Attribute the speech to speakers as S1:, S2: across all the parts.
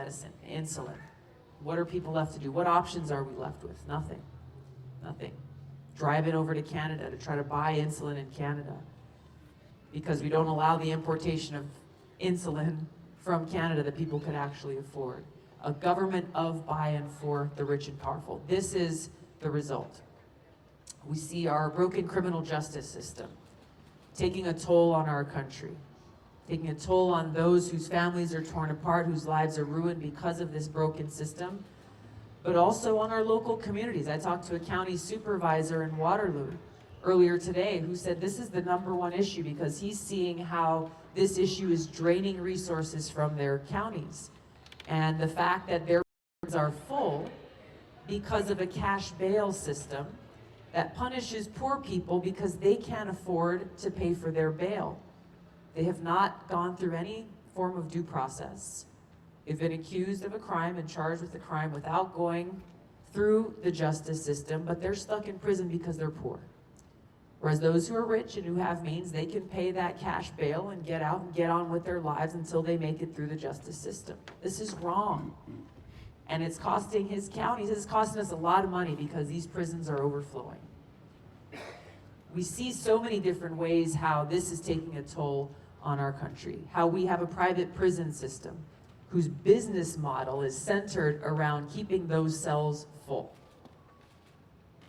S1: medicine, insulin. What are people left to do? What options are we left with? Nothing. Nothing. Drive it over to Canada to try to buy insulin in Canada, because we don't allow the importation of insulin from Canada that people could actually afford. A government of, by, and for the rich and powerful. This is the result. We see our broken criminal justice system taking a toll on our country, taking a toll on those whose families are torn apart, whose lives are ruined because of this broken system, but also on our local communities. I talked to a county supervisor in Waterloo earlier today who said this is the #1 issue because he's seeing how this issue is draining resources from their counties. And the fact that their prisons are full because of a cash bail system that punishes poor people because they can't afford to pay for their bail. They have not gone through any form of due process. They've been accused of a crime and charged with a crime without going through the justice system, but they're stuck in prison because they're poor. Whereas those who are rich and who have means, they can pay that cash bail and get out and get on with their lives until they make it through the justice system. This is wrong. And it's costing his counties, it's costing us a lot of money because these prisons are overflowing. We see so many different ways how this is taking a toll on our country. How we have a private prison system whose business model is centered around keeping those cells full.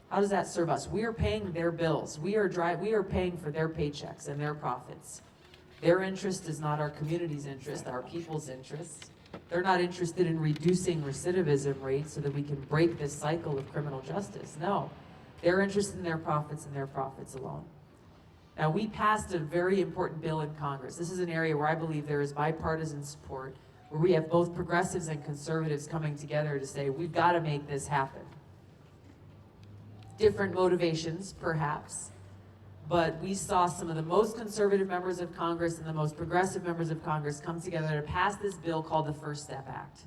S1: How does that serve us? We are paying their bills. We are paying for their paychecks and their profits. Their interest is not our community's interest, our people's interest. They're not interested in reducing recidivism rates so that we can break this cycle of criminal justice. No, they're interested in their profits and their profits alone. Now, we passed a very important bill in Congress. This is an area where I believe there is bipartisan support, where we have both progressives and conservatives coming together to say, we've got to make this happen. Different motivations, perhaps, but we saw some of the most conservative members of Congress and the most progressive members of Congress come together to pass this bill called the First Step Act.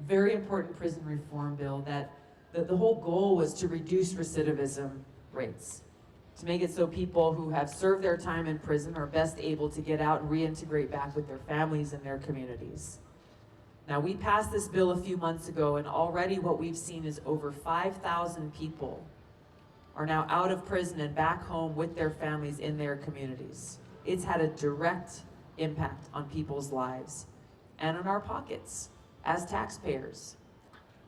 S1: Very important prison reform bill that the whole goal was to reduce recidivism rates, to make it so people who have served their time in prison are best able to get out and reintegrate back with their families and their communities. Now, we passed this bill a few months ago, and already what we've seen is over 5,000 people are now out of prison and back home with their families in their communities. It's had a direct impact on people's lives and on our pockets as taxpayers.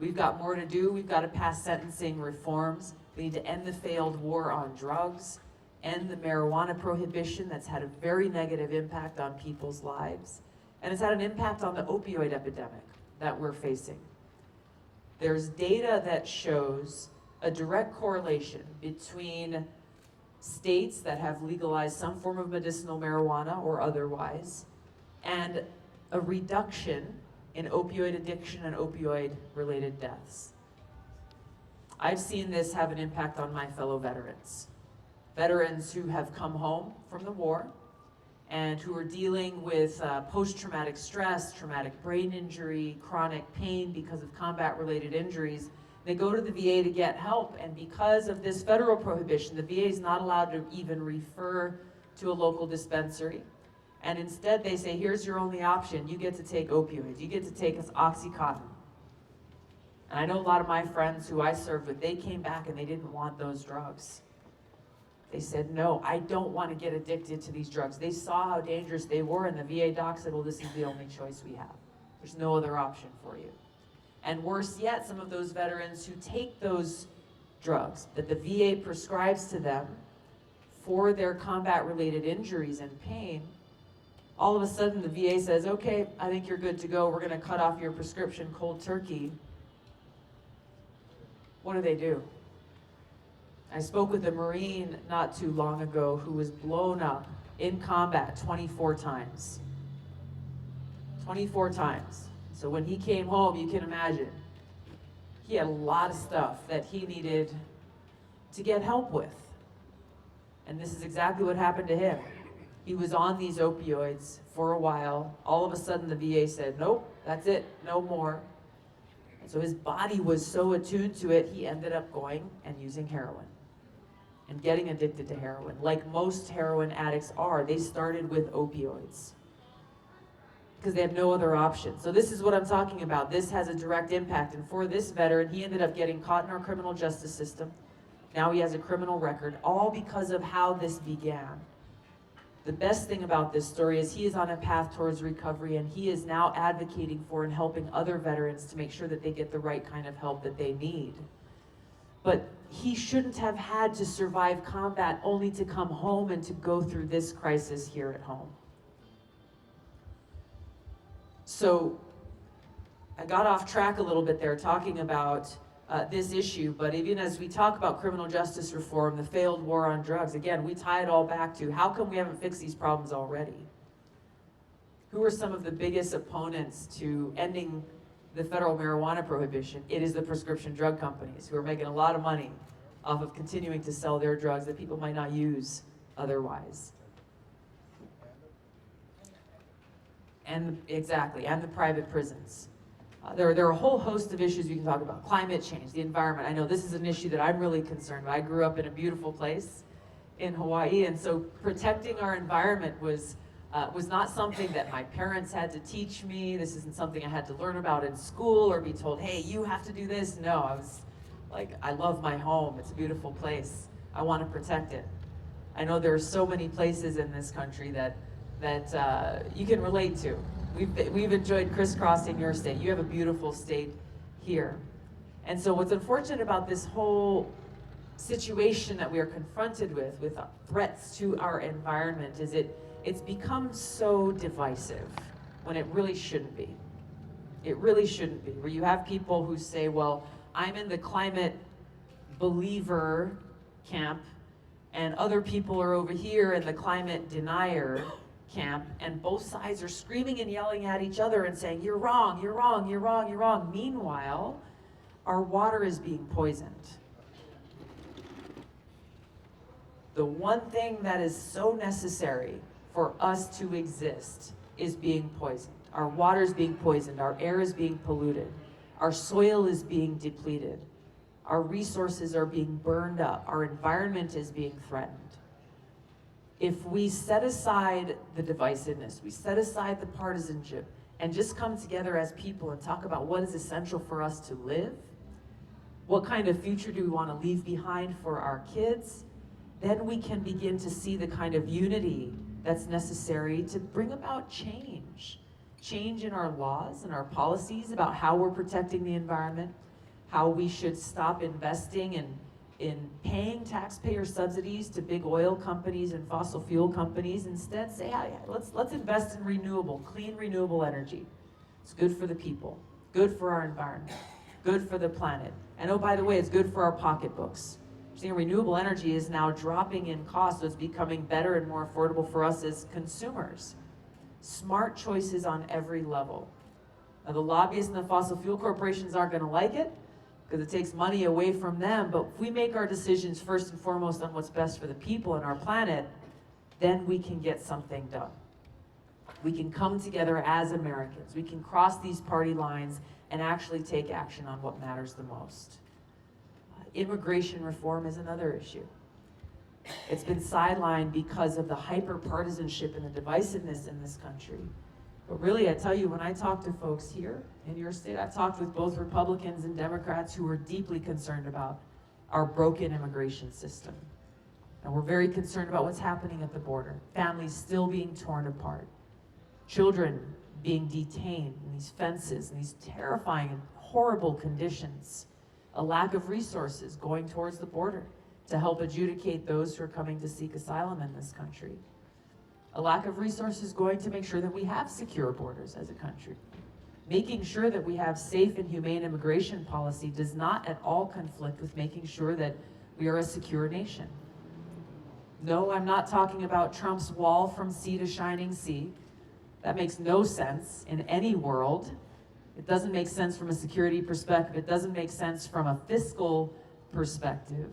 S1: We've got more to do. We've got to pass sentencing reforms. We need to end the failed war on drugs, end the marijuana prohibition that's had a very negative impact on people's lives, and it's had an impact on the opioid epidemic that we're facing. There's data that shows a direct correlation between states that have legalized some form of medicinal marijuana or otherwise, and a reduction in opioid addiction and opioid-related deaths. I've seen this have an impact on my fellow veterans. Veterans who have come home from the war and who are dealing with post-traumatic stress, traumatic brain injury, chronic pain because of combat-related injuries. They go to the VA to get help, and because of this federal prohibition, the VA is not allowed to even refer to a local dispensary. And instead they say, here's your only option. You get to take opioids. You get to take Oxycontin. And I know a lot of my friends who I served with, they came back and they didn't want those drugs. They said, no, I don't want to get addicted to these drugs. They saw how dangerous they were, and the VA doc said, well, this is the only choice we have. There's no other option for you. And worse yet, some of those veterans who take those drugs that the VA prescribes to them for their combat-related injuries and pain, all of a sudden the VA says, okay, I think you're good to go. We're going to cut off your prescription cold turkey. What do? I spoke with a Marine not too long ago who was blown up in combat 24 times. 24 times. So when he came home, you can imagine, he had a lot of stuff that he needed to get help with. And this is exactly what happened to him. He was on these opioids for a while. All of a sudden the VA said, nope, that's it, no more. And so his body was so attuned to it, he ended up going and using heroin and getting addicted to heroin. Like most heroin addicts are, they started with opioids. because they have no other option. So this is what I'm talking about. This has a direct impact. And for this veteran, he ended up getting caught in our criminal justice system. Now he has a criminal record, all because of how this began. The best thing about this story is he is on a path towards recovery, and he is now advocating for and helping other veterans to make sure that they get the right kind of help that they need. But he shouldn't have had to survive combat only to come home and to go through this crisis here at home. So I got off track a little bit there talking about this issue, but even as we talk about criminal justice reform, the failed war on drugs, again, we tie it all back to how come we haven't fixed these problems already? Who are some of the biggest opponents to ending the federal marijuana prohibition? It is the prescription drug companies, who are making a lot of money off of continuing to sell their drugs that people might not use otherwise. And exactly, and the private prisons. There are a whole host of issues we can talk about. Climate change, the environment. I know this is an issue that I'm really concerned about. I grew up in a beautiful place in Hawaii, and so protecting our environment was not something that my parents had to teach me. This isn't something I had to learn about in school or be told, hey, you have to do this. No, I was like, I love my home. It's a beautiful place. I want to protect it. I know there are so many places in this country that you can relate to. We've enjoyed crisscrossing your state. You have a beautiful state here. And so what's unfortunate about this whole situation that we are confronted with threats to our environment is it's become so divisive when it really shouldn't be. It really shouldn't be. Where you have people who say, well, I'm in the climate believer camp, and other people are over here in the climate denier camp, and both sides are screaming and yelling at each other and saying, you're wrong, you're wrong, you're wrong, you're wrong. Meanwhile, our water is being poisoned. The one thing that is so necessary for us to exist is being poisoned. Our water is being poisoned, our air is being polluted, our soil is being depleted, our resources are being burned up, our environment is being threatened. If we set aside the divisiveness, we set aside the partisanship, and just come together as people and talk about what is essential for us to live, what kind of future do we want to leave behind for our kids, then we can begin to see the kind of unity that's necessary to bring about change. Change in our laws and our policies about how we're protecting the environment, how we should stop investing in paying taxpayer subsidies to big oil companies and fossil fuel companies. Instead say, hey, let's invest in clean renewable energy. It's good for the people, good for our environment, good for the planet. And oh, by the way, it's good for our pocketbooks. Seeing renewable energy is now dropping in cost, so it's becoming better and more affordable for us as consumers. Smart choices on every level. Now, the lobbyists and the fossil fuel corporations aren't going to like it, because it takes money away from them. But if we make our decisions first and foremost on what's best for the people and our planet, then we can get something done. We can come together as Americans. We can cross these party lines and actually take action on what matters the most. Immigration reform is another issue. It's been sidelined because of the hyper-partisanship and the divisiveness in this country. But really, I tell you, when I talk to folks here in your state, I've talked with both Republicans and Democrats who are deeply concerned about our broken immigration system. And we're very concerned about what's happening at the border. Families still being torn apart. Children being detained in these fences, in these terrifying and horrible conditions. A lack of resources going towards the border to help adjudicate those who are coming to seek asylum in this country. A lack of resources going to make sure that we have secure borders as a country. Making sure that we have safe and humane immigration policy does not at all conflict with making sure that we are a secure nation. No, I'm not talking about Trump's wall from sea to shining sea. That makes no sense in any world. It doesn't make sense from a security perspective. It doesn't make sense from a fiscal perspective.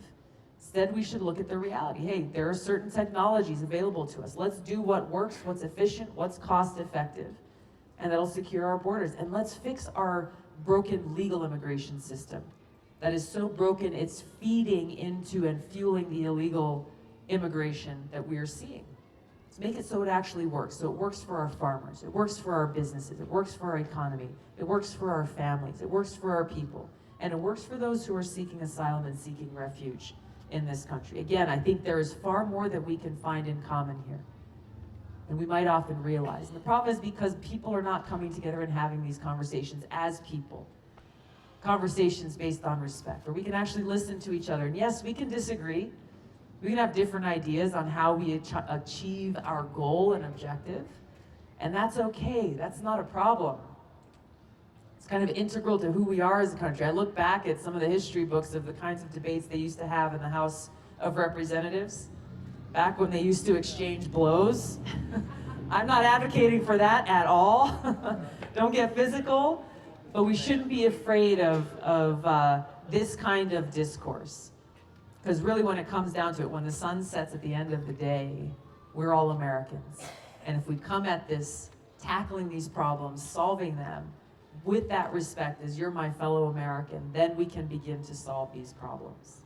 S1: Instead, we should look at the reality. Hey, there are certain technologies available to us. Let's do what works, what's efficient, what's cost effective, and that'll secure our borders. And let's fix our broken legal immigration system that is so broken it's feeding into and fueling the illegal immigration that we are seeing. It's Let's make it so it actually works. So it works for our farmers, it works for our businesses, it works for our economy, it works for our families, it works for our people, and it works for those who are seeking asylum and seeking refuge in this country. Again, I think there is far more that we can find in common here than we might often realize. And the problem is because people are not coming together and having these conversations as people. Conversations based on respect, where we can actually listen to each other. And yes, we can disagree. We can have different ideas on how we achieve our goal and objective. And that's okay. That's not a problem. It's kind of integral to who we are as a country. I look back at some of the history books of the kinds of debates they used to have in the House of Representatives, back when they used to exchange blows. I'm not advocating for that at all. Don't get physical, but we shouldn't be afraid of this kind of discourse. Because really when it comes down to it, when the sun sets at the end of the day, we're all Americans. And if we come at this, tackling these problems, solving them, with that respect as you're my fellow American, then we can begin to solve these problems.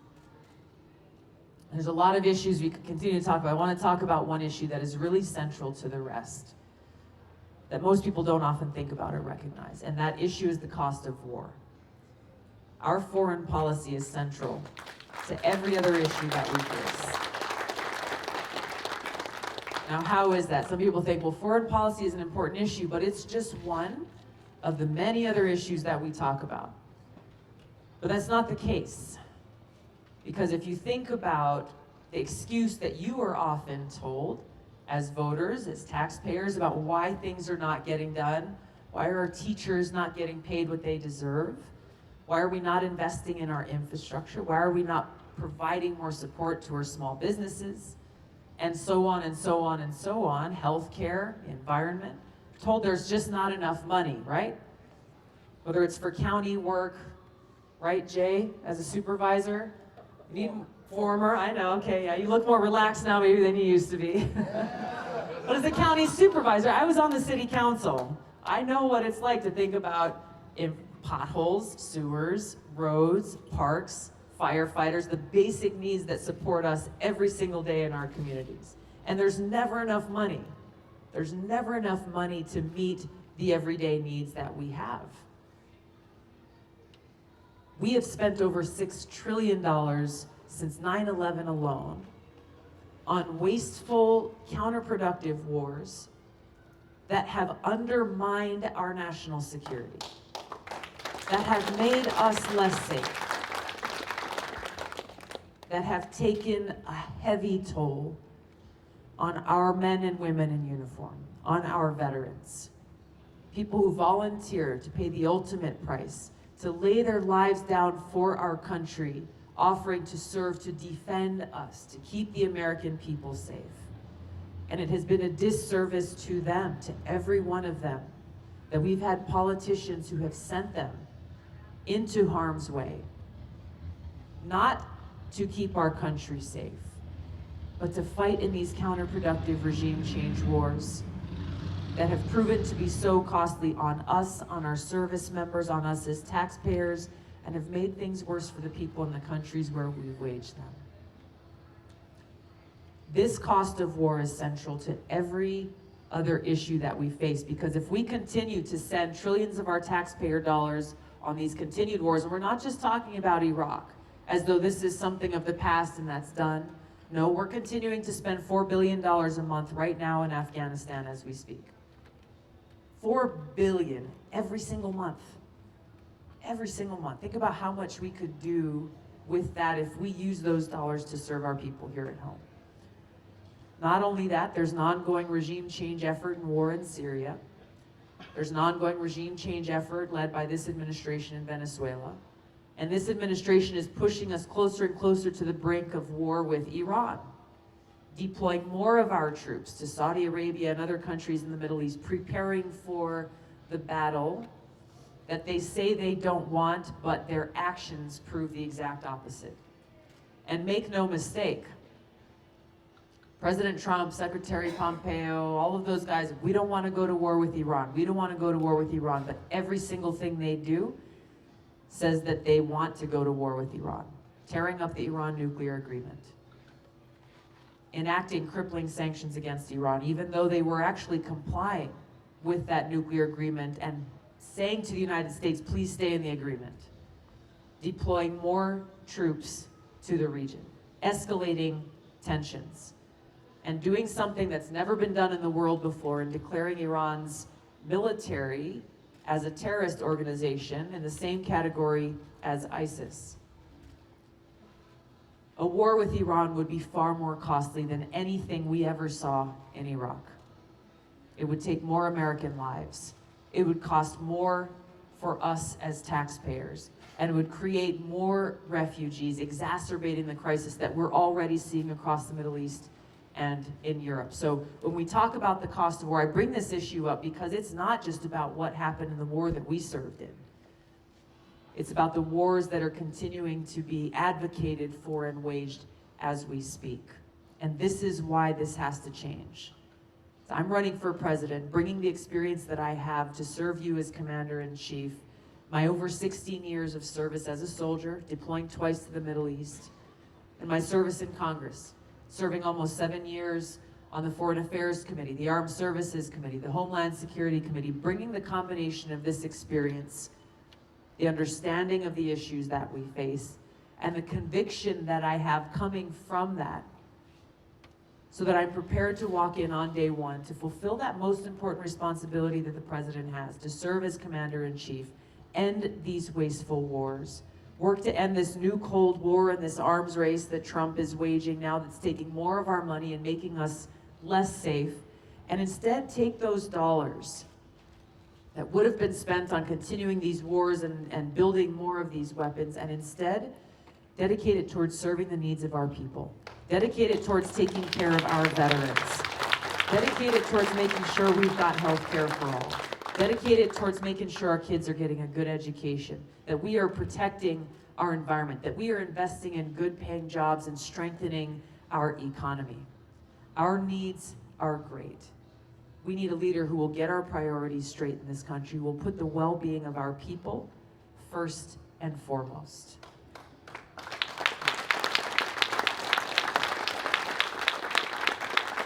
S1: There's a lot of issues we could continue to talk about. I want to talk about one issue that is really central to the rest, that most people don't often think about or recognize, and that issue is the cost of war. Our foreign policy is central to every other issue that we face. Now, how is that? Some people think, well, foreign policy is an important issue, but it's just one of the many other issues that we talk about. But that's not the case. Because if you think about the excuse that you are often told as voters, as taxpayers, about why things are not getting done, why are our teachers not getting paid what they deserve, why are we not investing in our infrastructure, why are we not providing more support to our small businesses, and so on and so on and so on, healthcare, environment, told there's just not enough money, right? Whether it's for county work, right, Jay, as a supervisor? You need former, I know, okay, yeah, you look more relaxed now maybe than you used to be. But as a county supervisor, I was on the city council. I know what it's like to think about potholes, sewers, roads, parks, firefighters, the basic needs that support us every single day in our communities. And there's never enough money. There's never enough money to meet the everyday needs that we have. We have spent over $6 trillion since 9/11 alone on wasteful, counterproductive wars that have undermined our national security, that have made us less safe, that have taken a heavy toll on our men and women in uniform, on our veterans, people who volunteer to pay the ultimate price, to lay their lives down for our country, offering to serve to defend us, to keep the American people safe. And it has been a disservice to them, to every one of them, that we've had politicians who have sent them into harm's way, not to keep our country safe, but to fight in these counterproductive regime change wars that have proven to be so costly on us, on our service members, on us as taxpayers, and have made things worse for the people in the countries where we've waged them. This cost of war is central to every other issue that we face, because if we continue to send trillions of our taxpayer dollars on these continued wars, and we're not just talking about Iraq, as though this is something of the past and that's done. No, we're continuing to spend $4 billion a month right now in Afghanistan as we speak. $4 billion every single month. Every single month. Think about how much we could do with that if we use those dollars to serve our people here at home. Not only that, there's an ongoing regime change effort in war in Syria. There's an ongoing regime change effort led by this administration in Venezuela. And this administration is pushing us closer and closer to the brink of war with Iran, deploying more of our troops to Saudi Arabia and other countries in the Middle East, preparing for the battle that they say they don't want, but their actions prove the exact opposite. And make no mistake, President Trump, Secretary Pompeo, all of those guys, we don't want to go to war with Iran. We don't want to go to war with Iran, but every single thing they do says that they want to go to war with Iran, tearing up the Iran nuclear agreement. enacting crippling sanctions against Iran, even though they were actually complying with that nuclear agreement and saying to the United States, please stay in the agreement, deploying more troops to the region, escalating tensions, and doing something that's never been done in the world before and declaring Iran's military as a terrorist organization in the same category as ISIS. A war with Iran would be far more costly than anything we ever saw in Iraq. It would take more American lives. It would cost more for us as taxpayers, and it would create more refugees, exacerbating the crisis that we're already seeing across the Middle East and in Europe. So when we talk about the cost of war, I bring this issue up because it's not just about what happened in the war that we served in. It's about the wars that are continuing to be advocated for and waged as we speak. And this is why this has to change. So I'm running for president, bringing the experience that I have to serve you as commander-in-chief, my over 16 years of service as a soldier, deploying twice to the Middle East, and my service in Congress, serving almost 7 years on the Foreign Affairs Committee, the Armed Services Committee, the Homeland Security Committee, bringing the combination of this experience, the understanding of the issues that we face, and the conviction that I have coming from that, so that I'm prepared to walk in on day one to fulfill that most important responsibility that the president has, to serve as commander-in-chief, end these wasteful wars, work to end this new Cold War and this arms race that Trump is waging now that's taking more of our money and making us less safe, and instead take those dollars that would have been spent on continuing these wars and building more of these weapons, and instead dedicate it towards serving the needs of our people, dedicate it towards taking care of our veterans, dedicate it towards making sure we've got health care for all, dedicate it towards making sure our kids are getting a good education, that we are protecting our environment, that we are investing in good paying jobs and strengthening our economy. Our needs are great. We need a leader who will get our priorities straight in this country, who will put the well-being of our people first and foremost.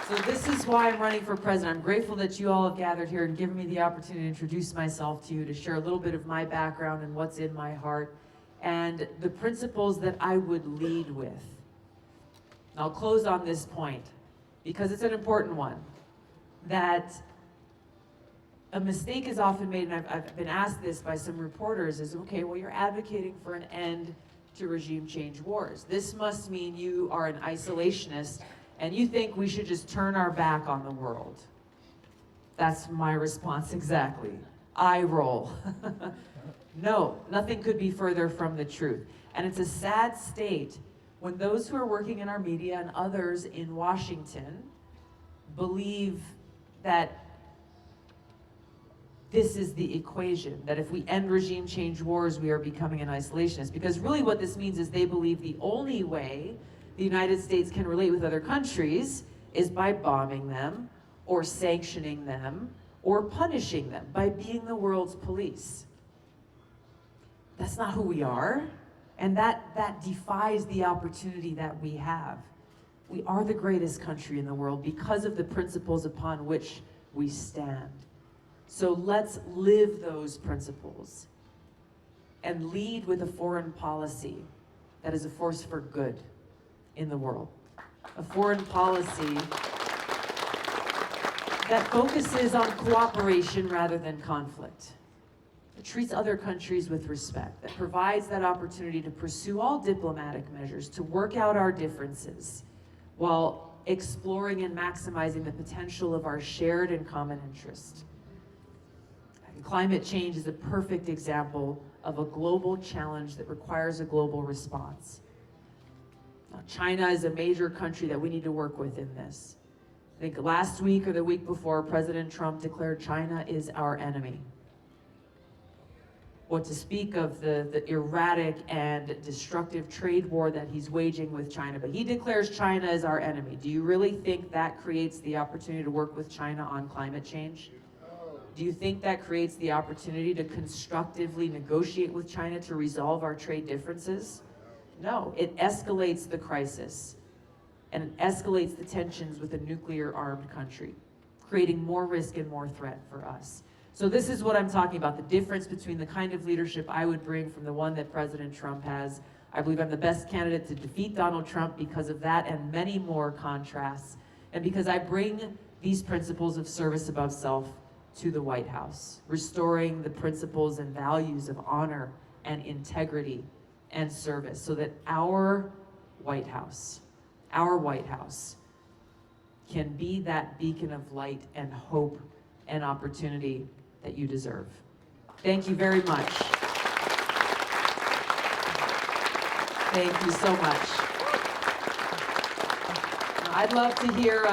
S1: So this is why I'm running for president. I'm grateful that you all have gathered here and given me the opportunity to introduce myself to you, to share a little bit of my background and what's in my heart, and the principles that I would lead with. And I'll close on this point, because it's an important one, that a mistake is often made, and I've been asked this by some reporters, is, okay, well, you're advocating for an end to regime change wars. This must mean you are an isolationist and you think we should just turn our back on the world. That's my response exactly. Eye roll. No, nothing could be further from the truth. And it's a sad state when those who are working in our media and others in Washington believe that this is the equation, that if we end regime change wars, we are becoming an isolationist. Because really what this means is they believe the only way the United States can relate with other countries is by bombing them, or sanctioning them, or punishing them, by being the world's police. That's not who we are, and that defies the opportunity that we have. We are the greatest country in the world because of the principles upon which we stand. So let's live those principles and lead with a foreign policy that is a force for good in the world. A foreign policy that focuses on cooperation rather than conflict. It treats other countries with respect, that provides that opportunity to pursue all diplomatic measures, to work out our differences, while exploring and maximizing the potential of our shared and common interest. And climate change is a perfect example of a global challenge that requires a global response. Now, China is a major country that we need to work with in this. I think last week or the week before, President Trump declared China is our enemy. What to speak of the erratic and destructive trade war that he's waging with China, but he declares China as our enemy. Do you really think that creates the opportunity to work with China on climate change? Do you think that creates the opportunity to constructively negotiate with China to resolve our trade differences? No, it escalates the crisis. and it escalates the tensions with a nuclear-armed country, creating more risk and more threat for us. So this is what I'm talking about, the difference between the kind of leadership I would bring from the one that President Trump has. I believe I'm the best candidate to defeat Donald Trump because of that and many more contrasts, and because I bring these principles of service above self to the White House, restoring the principles and values of honor and integrity and service, so that our White House can be that beacon of light and hope and opportunity that you deserve. Thank you very much. Thank you so much. I'd love to hear,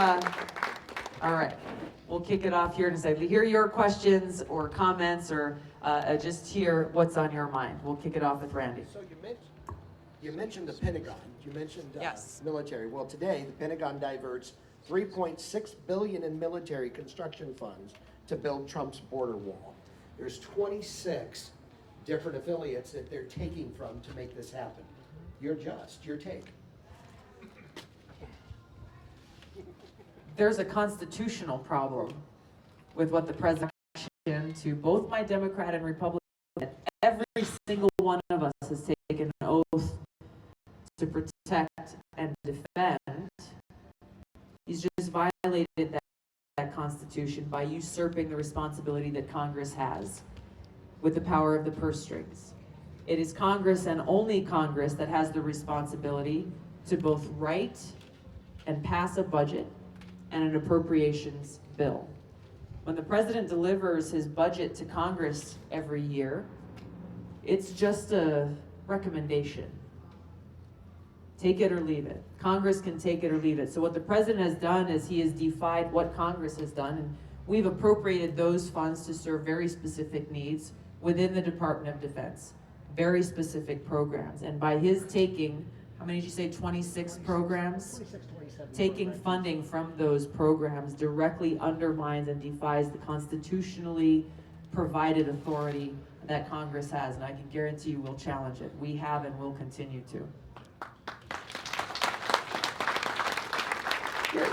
S1: all right, we'll kick it off here in a second. To hear your questions or comments, or just hear what's on your mind. We'll kick it off with Randy.
S2: So you mentioned the Pentagon. You mentioned
S3: Yes.
S2: military. Well, today the Pentagon diverts $3.6 billion in military construction funds to build Trump's border wall. There's 26 different affiliates that they're taking from to make this happen. Your take.
S1: There's a constitutional problem with what the president to both my Democrat and Republican. Every single one of us has taken an oath to protect and defend. He's just violated that Constitution by usurping the responsibility that Congress has with the power of the purse strings. It is Congress and only Congress that has the responsibility to both write and pass a budget and an appropriations bill. When the president delivers his budget to Congress every year, it's just a recommendation. Take it or leave it. Congress can take it or leave it. So what the president has done is he has defied what Congress has done, and we've appropriated those funds to serve very specific needs within the Department of Defense, very specific programs. And by his taking, how many did you say, 26 programs?
S2: 27
S1: Taking funding from those programs directly undermines and defies the constitutionally provided authority that Congress has, and I can guarantee you we'll challenge it. We have and will continue to.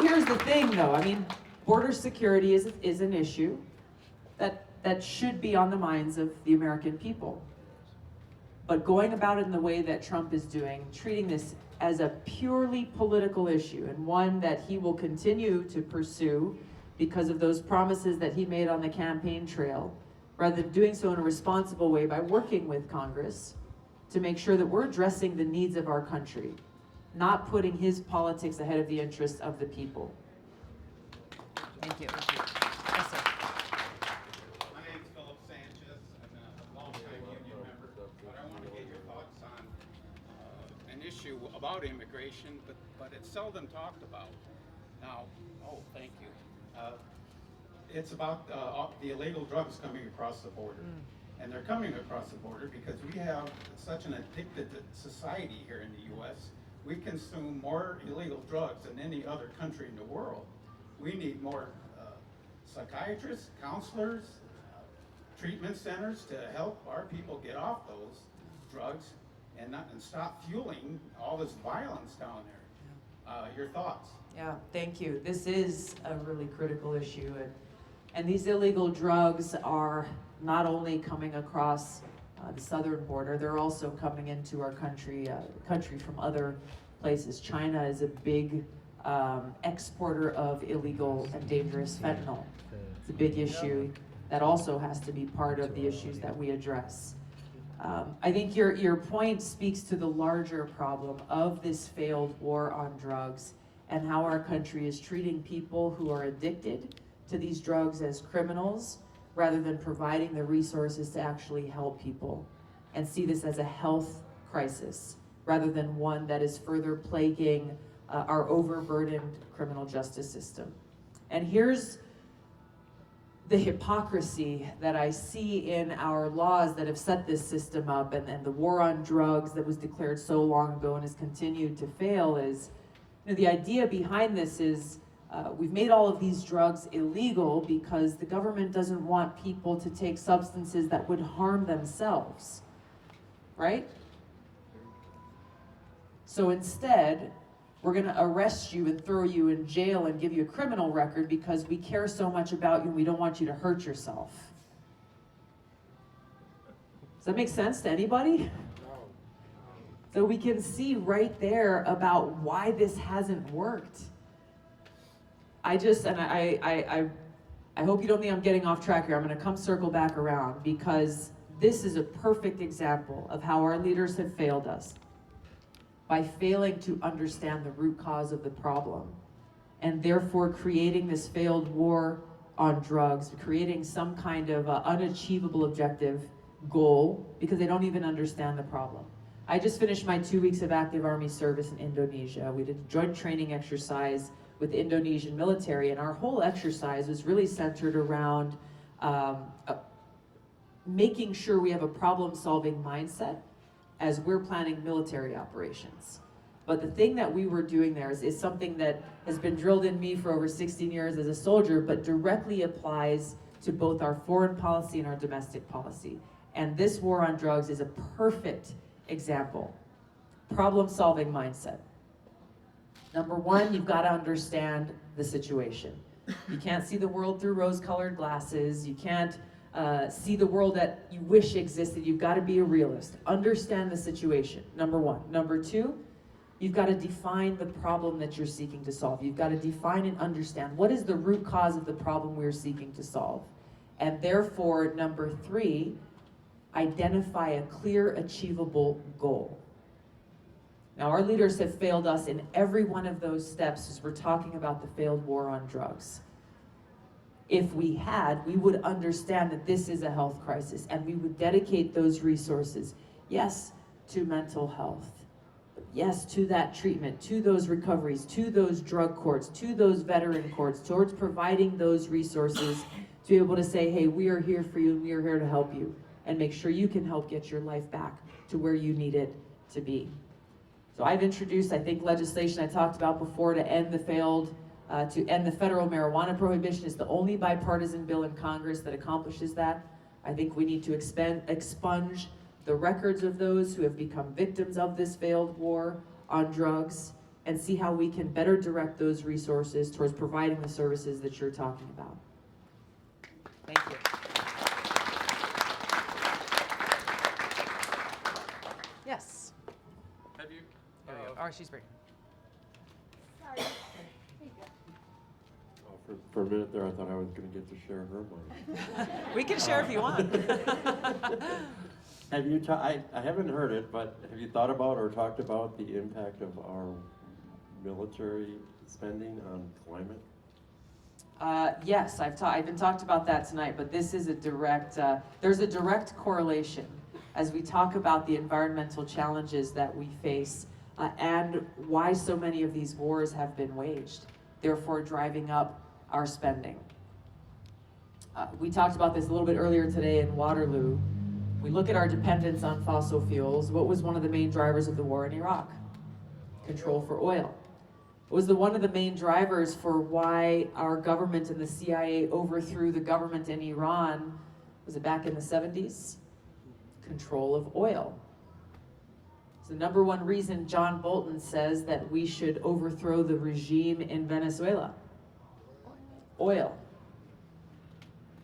S1: Here's the thing, though. I mean, border security is an issue that should be on the minds of the American people. But going about it in the way that Trump is doing, treating this as a purely political issue, and one that he will continue to pursue because of those promises that he made on the campaign trail, rather than doing so in a responsible way by working with Congress to make sure that we're addressing the needs of our country, not putting his politics ahead of the interests of the people.
S3: Thank you. Yes, sir.
S4: My name's Philip Sanchez. I'm a longtime union member, but I want to get your thoughts on an issue about immigration, but it's seldom talked about. Now, thank you. It's about the illegal drugs coming across the border. And they're coming across the border because we have such an addicted society here in the U.S. We consume more illegal drugs than any other country in the world. We need more psychiatrists, counselors, treatment centers to help our people get off those drugs and stop fueling all this violence down there. Your thoughts?
S1: Yeah, thank you. This is a really critical issue, and these illegal drugs are not only coming across the southern border, they're also coming into our country from other places. China is a big exporter of illegal and dangerous fentanyl. It's a big issue that also has to be part of the issues that we address. I think your point speaks to the larger problem of this failed war on drugs and how our country is treating people who are addicted to these drugs as criminals, rather than providing the resources to actually help people, and see this as a health crisis, rather than one that is further plaguing our overburdened criminal justice system. And here's the hypocrisy that I see in our laws that have set this system up, and the war on drugs that was declared so long ago and has continued to fail is, the idea behind this is we've made all of these drugs illegal because the government doesn't want people to take substances that would harm themselves, right? So instead, We're going to arrest you and throw you in jail and give you a criminal record because we care so much about you and we don't want you to hurt yourself. Does that make sense to anybody? So we can see right there about why this hasn't worked. I hope you don't think I'm getting off track here. I'm going to come circle back around because this is a perfect example of how our leaders have failed us by failing to understand the root cause of the problem and therefore creating this failed war on drugs, creating some kind of unachievable objective goal because they don't even understand the problem. I just finished my 2 weeks of active army service in Indonesia. We did a joint training exercise with the Indonesian military, and our whole exercise was really centered around making sure we have a problem-solving mindset as we're planning military operations. But the thing that we were doing there is something that has been drilled in me for over 16 years as a soldier, but directly applies to both our foreign policy and our domestic policy. And this war on drugs is a perfect example. Problem-solving mindset. Number one, you've got to understand the situation. You can't see the world through rose-colored glasses. You can't see the world that you wish existed. You've got to be a realist. Understand the situation, number one. Number two, you've got to define the problem that you're seeking to solve. You've got to define and understand what is the root cause of the problem we're seeking to solve. And therefore, number three, identify a clear, achievable goal. Now, our leaders have failed us in every one of those steps as we're talking about the failed war on drugs. If we had, we would understand that this is a health crisis and we would dedicate those resources, yes, to mental health, yes, to that treatment, to those recoveries, to those drug courts, to those veteran courts, towards providing those resources to be able to say, hey, we are here for you and we are here to help you and make sure you can help get your life back to where you need it to be. So I've introduced, I think, legislation I talked about before to end the federal marijuana prohibition. It's the only bipartisan bill in Congress that accomplishes that. I think we need to expunge the records of those who have become victims of this failed war on drugs and see how we can better direct those resources towards providing the services that you're talking about.
S3: Thank you. Yes.
S5: Have you?
S3: There we go. Oh, she's breaking.
S5: For a minute there, I thought I was going to get to share her money.
S3: We can share if you want.
S5: Have you? I haven't heard it, but have you thought about or talked about the impact of our military spending on climate?
S1: Yes, I've been talked about that tonight, but this is a direct, there's a direct correlation as we talk about the environmental challenges that we face and why so many of these wars have been waged, therefore driving up our spending. We talked about this a little bit earlier today in Waterloo. We look at our dependence on fossil fuels. What was one of the main drivers of the war in Iraq? Control for oil. What was one of the main drivers for why our government and the CIA overthrew the government in Iran? Was it back in the 70s? Control of oil. It's the number one reason John Bolton says that we should overthrow the regime in Venezuela. Oil.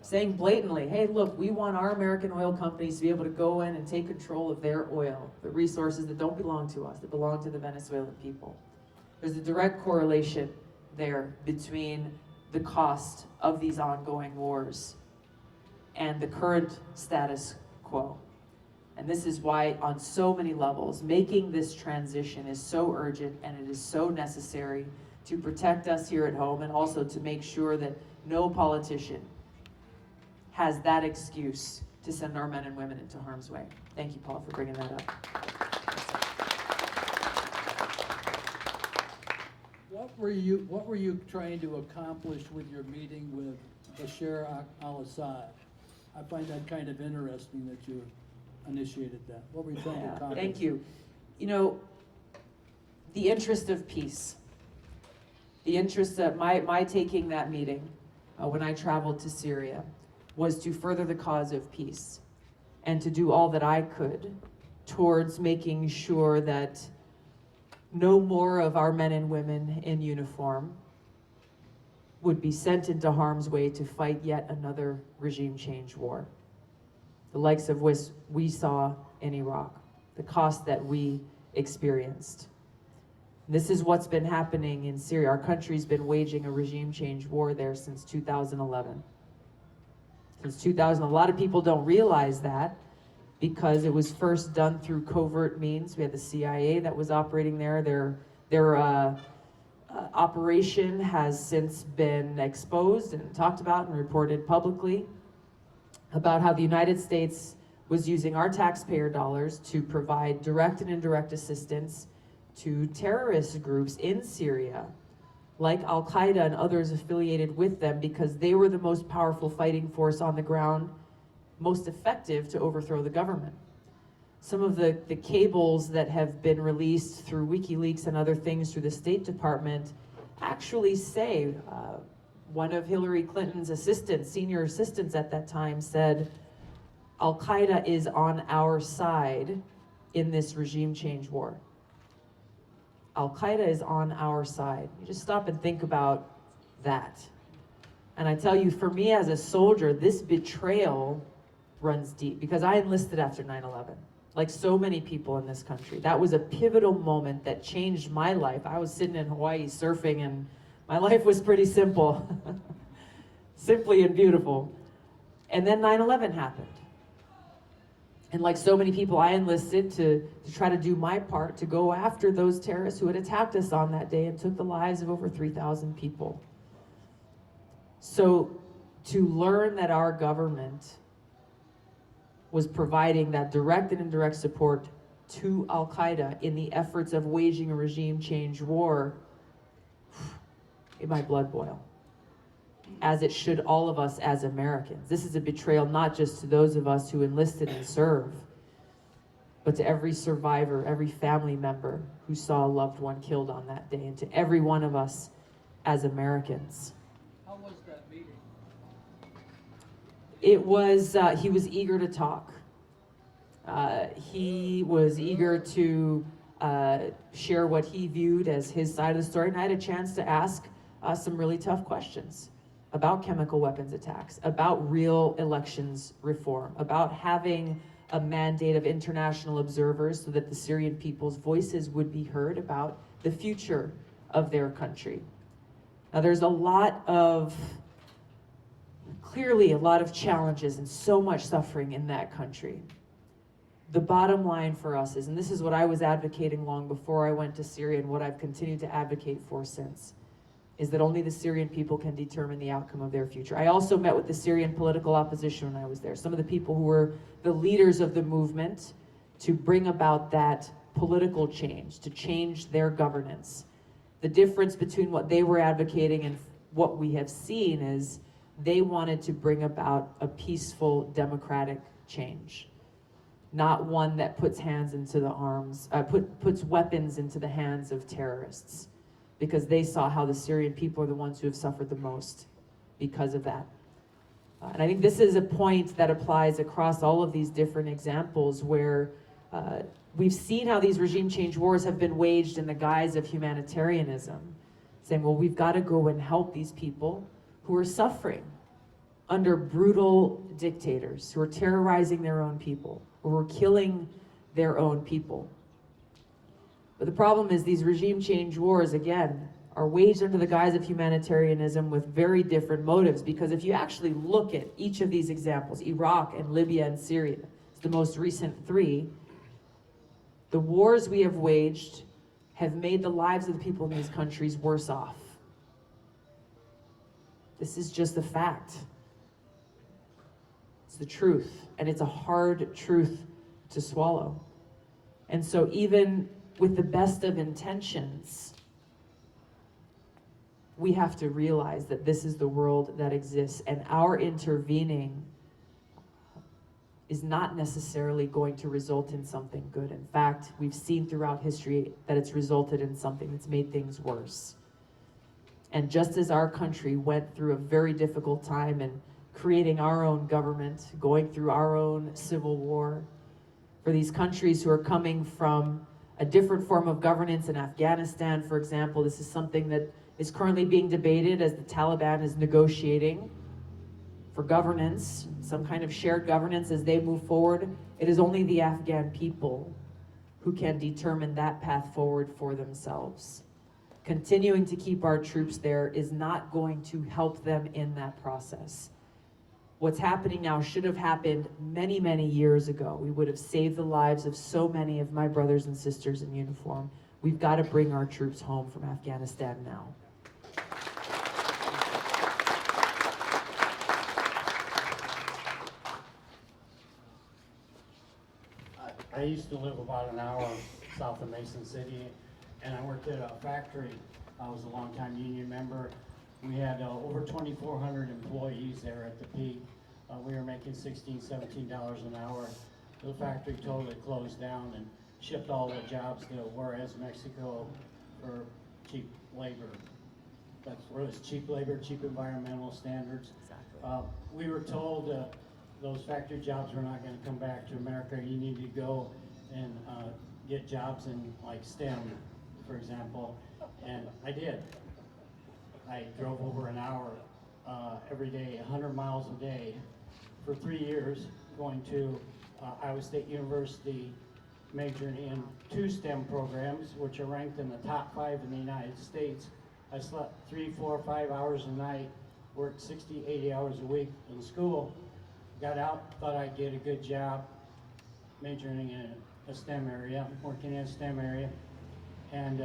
S1: Saying blatantly, hey, look, we want our American oil companies to be able to go in and take control of their oil, the resources that don't belong to us, that belong to the Venezuelan people. There's a direct correlation there between the cost of these ongoing wars and the current status quo. And this is why, on so many levels, making this transition is so urgent and it is so necessary to protect us here at home and also to make sure that no politician has that excuse to send our men and women into harm's way. Thank you, Paul, for bringing that up.
S6: What were you trying to accomplish with your meeting with Bashar al-Assad? I find that kind of interesting that you initiated that. What were you trying to accomplish?
S1: Thank you. You know, the interest of peace. The interest of my taking that meeting when I traveled to Syria was to further the cause of peace and to do all that I could towards making sure that no more of our men and women in uniform would be sent into harm's way to fight yet another regime change war, the likes of which we saw in Iraq, the cost that we experienced. This is what's been happening in Syria. Our country's been waging a regime change war there since 2011. Since 2000, a lot of people don't realize that because it was first done through covert means. We had the CIA that was operating there. Their operation has since been exposed and talked about and reported publicly about how the United States was using our taxpayer dollars to provide direct and indirect assistance to terrorist groups in Syria, like Al-Qaeda and others affiliated with them, because they were the most powerful fighting force on the ground, most effective to overthrow the government. Some of the cables that have been released through WikiLeaks and other things through the State Department actually say, one of Hillary Clinton's assistants, senior assistants at that time, said, Al-Qaeda is on our side in this regime change war. Al-Qaeda is on our side. You just stop and think about that. And I tell you, for me as a soldier, this betrayal runs deep, because I enlisted after 9/11, like so many people in this country. That was a pivotal moment that changed my life. I was sitting in Hawaii surfing, and my life was pretty simple, simply and beautiful. And then 9/11 happened. And like so many people, I enlisted to try to do my part to go after those terrorists who had attacked us on that day and took the lives of over 3,000 people. So to learn that our government was providing that direct and indirect support to Al-Qaeda in the efforts of waging a regime change war, made my blood boil. As it should all of us as Americans. This is a betrayal not just to those of us who enlisted and serve, but to every survivor, every family member who saw a loved one killed on that day, and to every one of us as Americans.
S6: How was that meeting?
S1: It was, he was eager to talk. He was eager to share what he viewed as his side of the story, and I had a chance to ask some really tough questions about chemical weapons attacks, about real elections reform, about having a mandate of international observers so that the Syrian people's voices would be heard about the future of their country. Now there's clearly a lot of challenges and so much suffering in that country. The bottom line for us is, and this is what I was advocating long before I went to Syria and what I've continued to advocate for since, is that only the Syrian people can determine the outcome of their future. I also met with the Syrian political opposition when I was there, some of the people who were the leaders of the movement to bring about that political change, to change their governance. The difference between what they were advocating and what we have seen is they wanted to bring about a peaceful, democratic change, not one that puts hands into the arms, puts weapons into the hands of terrorists, because they saw how the Syrian people are the ones who have suffered the most because of that. And I think this is a point that applies across all of these different examples where we've seen how these regime change wars have been waged in the guise of humanitarianism, saying, well, we've got to go and help these people who are suffering under brutal dictators, who are terrorizing their own people, who are killing their own people. But the problem is these regime change wars, again, are waged under the guise of humanitarianism with very different motives, because if you actually look at each of these examples, Iraq and Libya and Syria, it's the most recent three, the wars we have waged have made the lives of the people in these countries worse off. This is just a fact. It's the truth, and it's a hard truth to swallow. And so even with the best of intentions, we have to realize that this is the world that exists, and our intervening is not necessarily going to result in something good. In fact, we've seen throughout history that it's resulted in something that's made things worse. And just as our country went through a very difficult time in creating our own government, going through our own civil war, for these countries who are coming from a different form of governance in Afghanistan, for example. This is something that is currently being debated as the Taliban is negotiating for governance, some kind of shared governance as they move forward. It is only the Afghan people who can determine that path forward for themselves. Continuing to keep our troops there is not going to help them in that process. What's happening now should have happened many, many years ago. We would have saved the lives of so many of my brothers and sisters in uniform. We've got to bring our troops home from Afghanistan now.
S7: I used to live about an hour south of Mason City, and I worked at a factory. I was a longtime union member. We had over 2,400 employees there at the peak. We were making $16, $17 an hour. The factory totally closed down and shipped all the jobs to Juarez, Mexico for cheap labor. That's where it's cheap labor, cheap environmental standards.
S3: Exactly.
S7: We were told those factory jobs were not going to come back to America. You need to go and get jobs in like STEM, for example, and I did. I drove over an hour every day, 100 miles a day for 3 years, going to Iowa State University, majoring in 2 STEM programs, which are ranked in the top 5 in the United States. I slept 3, 4, 5 hours a night, worked 60, 80 hours a week in school, got out, thought I'd get a good job, majoring in a STEM area, working in a STEM area, and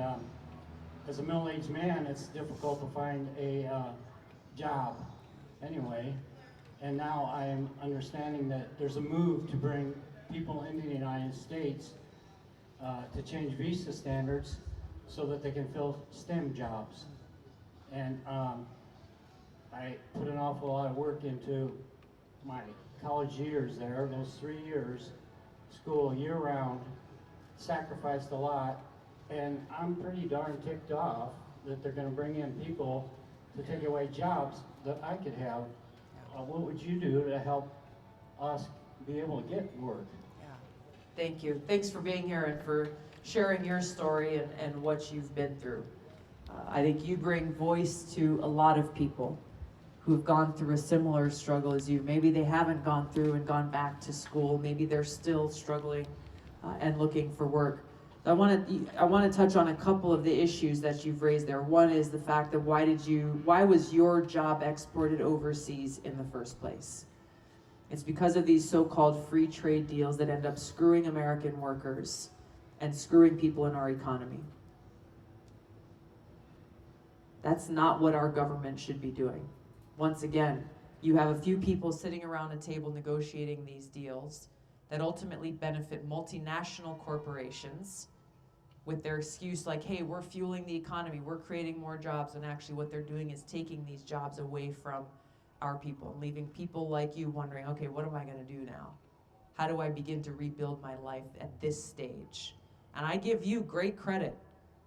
S7: as a middle-aged man, it's difficult to find a job anyway, and now I'm understanding that there's a move to bring people into the United States to change visa standards so that they can fill STEM jobs. And I put an awful lot of work into my college years there, those 3 years, school year-round, sacrificed a lot, and I'm pretty darn ticked off that they're going to bring in people to take away jobs that I could have. What would you do to help us be able to get work?
S3: Yeah.
S1: Thank you. Thanks for being here and for sharing your story and what you've been through. I think you bring voice to a lot of people who've gone through a similar struggle as you. Maybe they haven't gone through and gone back to school. Maybe they're still struggling and looking for work. I want to touch on a couple of the issues that you've raised there. One is the fact that why was your job exported overseas in the first place? It's because of these so-called free trade deals that end up screwing American workers and screwing people in our economy. That's not what our government should be doing. Once again, you have a few people sitting around a table negotiating these deals that ultimately benefit multinational corporations with their excuse like, hey, we're fueling the economy, we're creating more jobs, and actually what they're doing is taking these jobs away from our people and leaving people like you wondering, okay, what am I going to do now? How do I begin to rebuild my life at this stage? And I give you great credit.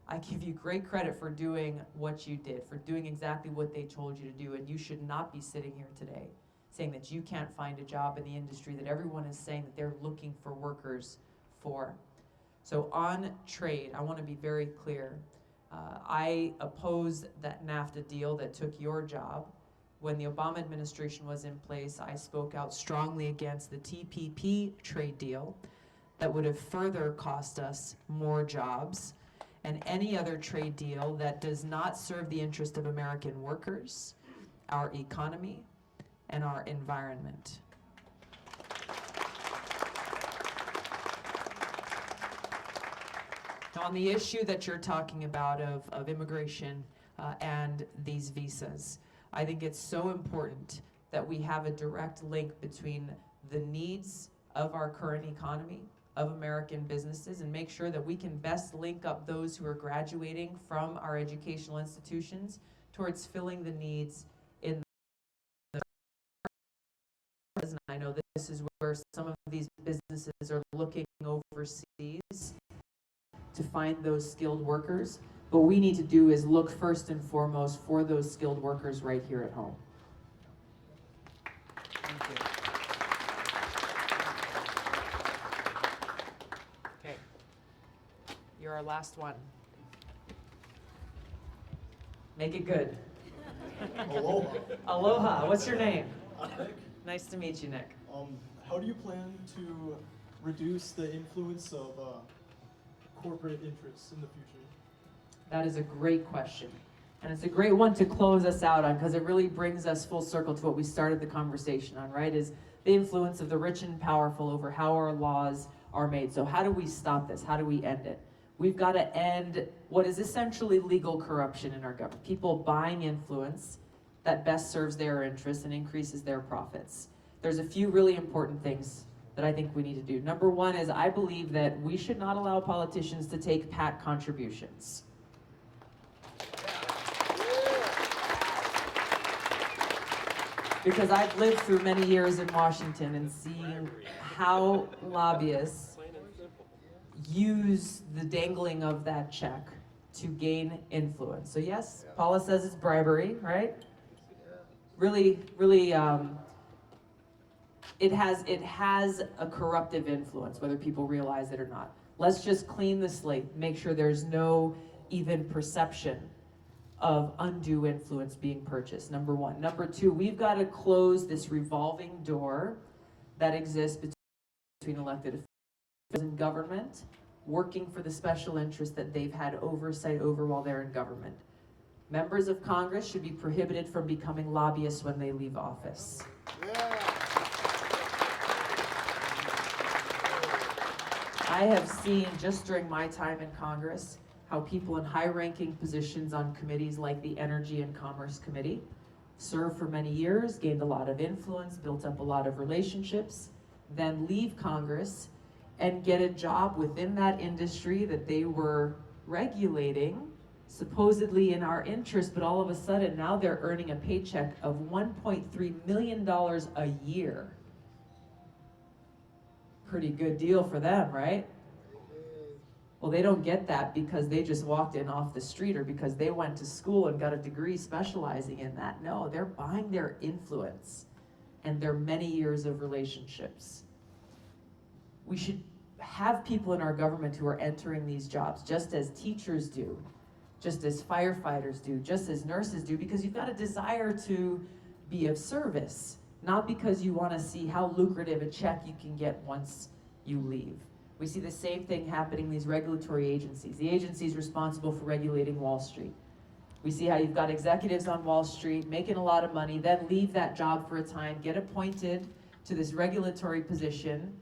S1: I give you great credit for doing what you did, for doing exactly what they told you to do, and you should not be sitting here today saying that you can't find a job in the industry that everyone is saying that they're looking for workers for. So on trade, I want to be very clear. I oppose that NAFTA deal that took your job. When the Obama administration was in place, I spoke out strongly against the TPP trade deal that would have further cost us more jobs, and any other trade deal that does not serve the interest of American workers, our economy, and our environment. On the issue that you're talking about of immigration and these visas, I think it's so important that we have a direct link between the needs of our current economy, of American businesses, and make sure that we can best link up those who are graduating from our educational institutions towards filling the needs in the and I know this is where some of these businesses are looking overseas to find those skilled workers. What we need to do is look first and foremost for those skilled workers right here at home.
S3: Thank you. Okay. You're our last one.
S1: Make it good.
S8: Aloha.
S1: Aloha, what's your name?
S8: Nick,
S1: Nice to meet you, Nick.
S8: how do you plan to reduce the influence of corporate interests in the future?
S1: That is a great question. And it's a great one to close us out on because it really brings us full circle to what we started the conversation on, right? Is the influence of the rich and powerful over how our laws are made. So how do we stop this? How do we end it? We've got to end what is essentially legal corruption in our government. People buying influence that best serves their interests and increases their profits. There's a few really important things that I think we need to do. Number one is I believe that we should not allow politicians to take PAC contributions. Because I've lived through many years in Washington and seen how lobbyists use the dangling of that check to gain influence. So yes, Paula says it's bribery, right? Really, it has a corruptive influence, whether people realize it or not. Let's just clean the slate, make sure there's no even perception of undue influence being purchased, number one. Number two, we've got to close this revolving door that exists between elected officials in government, working for the special interest that they've had oversight over while they're in government. Members of Congress should be prohibited from becoming lobbyists when they leave office. I have seen, just during my time in Congress, how people in high-ranking positions on committees like the Energy and Commerce Committee served for many years, gained a lot of influence, built up a lot of relationships, then leave Congress and get a job within that industry that they were regulating, supposedly in our interest, but all of a sudden now they're earning a paycheck of $1.3 million a year. Pretty good deal for them, right? Well, they don't get that because they just walked in off the street or because they went to school and got a degree specializing in that. No, they're buying their influence and their many years of relationships. We should have people in our government who are entering these jobs, just as teachers do, just as firefighters do, just as nurses do, because you've got a desire to be of service, not because you want to see how lucrative a check you can get once you leave. We see the same thing happening in these regulatory agencies, the agencies responsible for regulating Wall Street. We see how you've got executives on Wall Street making a lot of money, then leave that job for a time, get appointed to this regulatory position,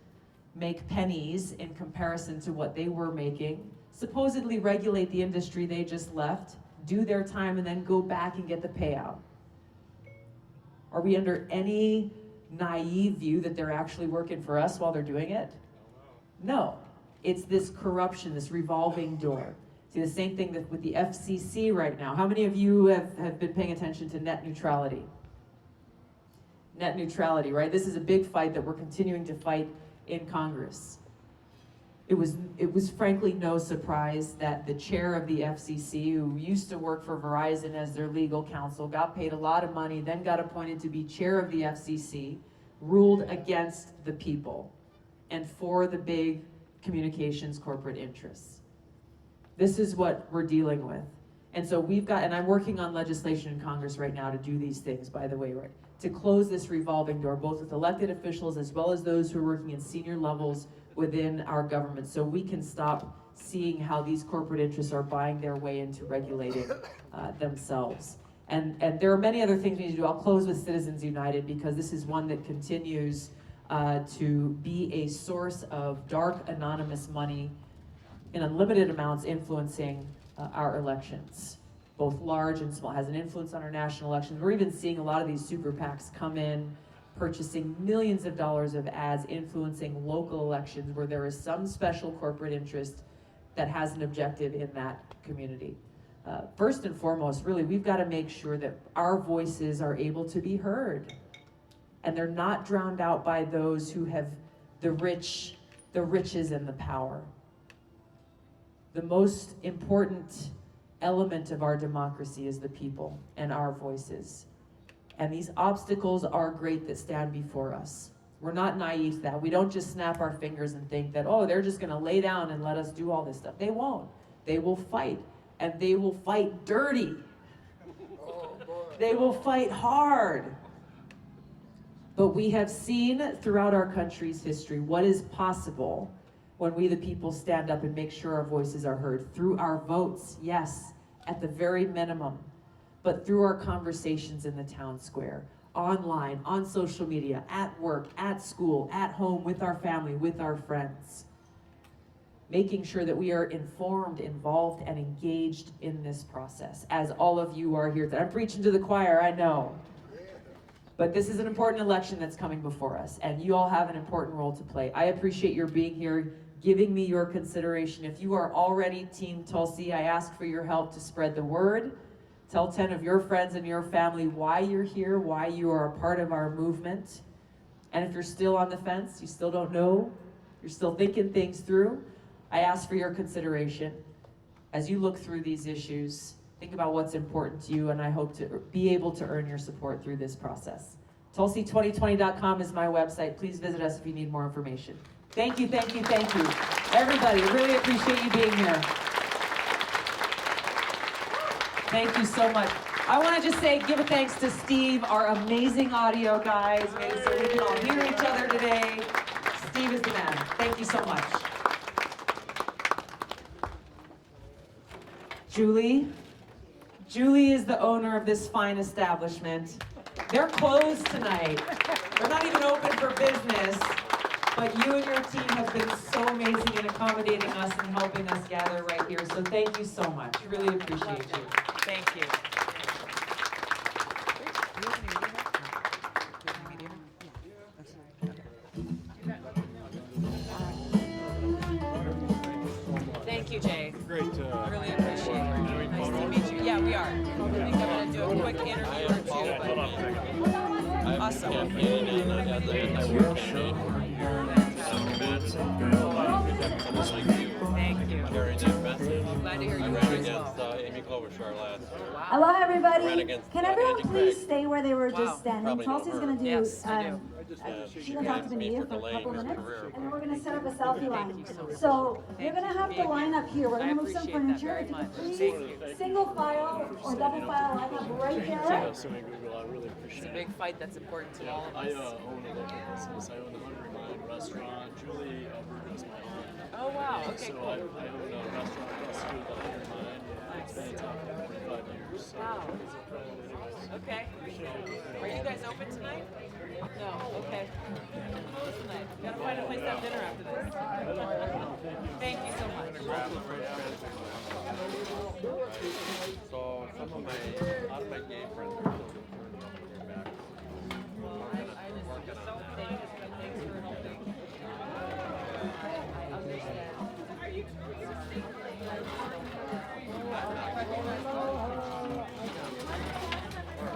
S1: make pennies in comparison to what they were making, supposedly regulate the industry they just left, do their time, and then go back and get the payout. Are we under any naive view that they're actually working for us while they're doing it? No, it's this corruption, this revolving door. See, the same thing with the FCC right now. How many of you have been paying attention to net neutrality? Net neutrality, right? This is a big fight that we're continuing to fight in Congress. It was frankly no surprise that the chair of the FCC, who used to work for Verizon as their legal counsel, got paid a lot of money, then got appointed to be chair of the FCC, ruled against the people and for the big communications corporate interests. This is what we're dealing with. And so and I'm working on legislation in Congress right now to do these things, by the way, right? To close this revolving door, both with elected officials as well as those who are working in senior levels within our government, so we can stop seeing how these corporate interests are buying their way into regulating themselves. And there are many other things we need to do. I'll close with Citizens United because this is one that continues to be a source of dark, anonymous money in unlimited amounts influencing our elections, both large and small. It has an influence on our national elections. We're even seeing a lot of these super PACs come in, purchasing millions of dollars of ads, influencing local elections where there is some special corporate interest that has an objective in that community. First and foremost, really, we've got to make sure that our voices are able to be heard and they're not drowned out by those who have the riches and the power. The most important element of our democracy is the people and our voices. And these obstacles are great that stand before us. We're not naive to that. We don't just snap our fingers and think that, oh, they're just gonna lay down and let us do all this stuff. They won't. They will fight, and they will fight dirty. They will fight hard. But we have seen throughout our country's history what is possible when we the people stand up and make sure our voices are heard through our votes, yes, at the very minimum, but through our conversations in the town square, online, on social media, at work, at school, at home, with our family, with our friends. Making sure that we are informed, involved, and engaged in this process, as all of you are here. I'm preaching to the choir, I know. But this is an important election that's coming before us, and you all have an important role to play. I appreciate your being here, giving me your consideration. If you are already Team Tulsi, I ask for your help to spread the word. Tell 10 of your friends and your family why you're here, why you are a part of our movement. And if you're still on the fence, you still don't know, you're still thinking things through, I ask for your consideration. As you look through these issues, think about what's important to you, and I hope to be able to earn your support through this process. Tulsi2020.com is my website. Please visit us if you need more information. Thank you, thank you, thank you. Everybody, really appreciate you being here. Thank you so much. I want to just say, give a thanks to Steve, our amazing audio guys, made it so we can all hear each other today. Steve is the man. Thank you so much. Julie is the owner of this fine establishment. They're closed tonight. They're not even open for business, but you and your team have been so amazing in accommodating us and helping us gather right here. So thank you so much. Really appreciate you.
S3: Thank you. Thank you, Jay.
S9: Great.
S3: Really appreciate it. Nice to meet you. Yeah, we are. I think I'm going to do a quick interview or two. But awesome. Thank you. Glad to hear you as well.
S10: Hello, everybody. Can everyone
S9: Andy
S10: please
S9: Craig.
S10: stay where they were
S9: Wow.
S10: just standing?
S9: Probably know
S10: Tulsi's
S9: her.
S10: going to do,
S3: Yes, I do.
S10: she's going to talk to the media for a couple minutes,
S9: career.
S10: and then we're going to set up a selfie line.
S3: you so much.
S10: So
S3: Thank
S10: you're going
S3: you
S10: to have
S3: for
S10: to
S3: being
S10: line
S3: here.
S10: up here. We're
S3: I
S10: going to move some
S3: appreciate that
S10: furniture.
S3: very
S10: If you
S3: much.
S10: could please,
S3: Thank you.
S10: single file or double file line up right there.
S9: Google, I really
S3: It's
S9: appreciate
S3: a
S9: it.
S3: big fight that's important to all of
S9: I
S3: us.
S9: own a local business. I own the Hungry Mind restaurant. Julie Alberta is my aunt.
S3: Oh, wow. Okay,
S9: So
S3: cool.
S9: I own a restaurant across the street, the Hungry Mind. It's been in town for 45 years. So
S3: Wow.
S9: anyways,
S3: Okay. Are you guys open tonight? No. Okay. Closed tonight. We gotta find a place to have dinner after this. Thank you so much.
S5: So some of my, a lot of my gay friends are still coming back.
S3: Thanks for helping. I understand.